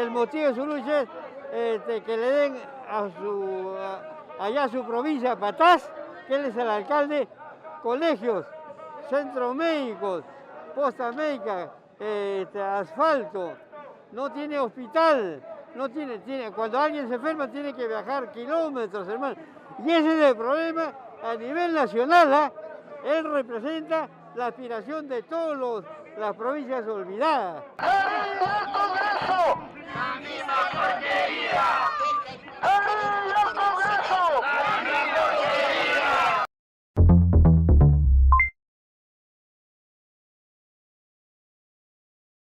el motivo de su lucha es que le den allá a su provincia, Patás, que él es el alcalde, colegios, centros médicos, postas médicas, asfalto, no tiene hospital, cuando alguien se enferma tiene que viajar kilómetros, hermano. Y ese es el problema a nivel nacional, ¿ah? Él representa la aspiración de todas las provincias olvidadas.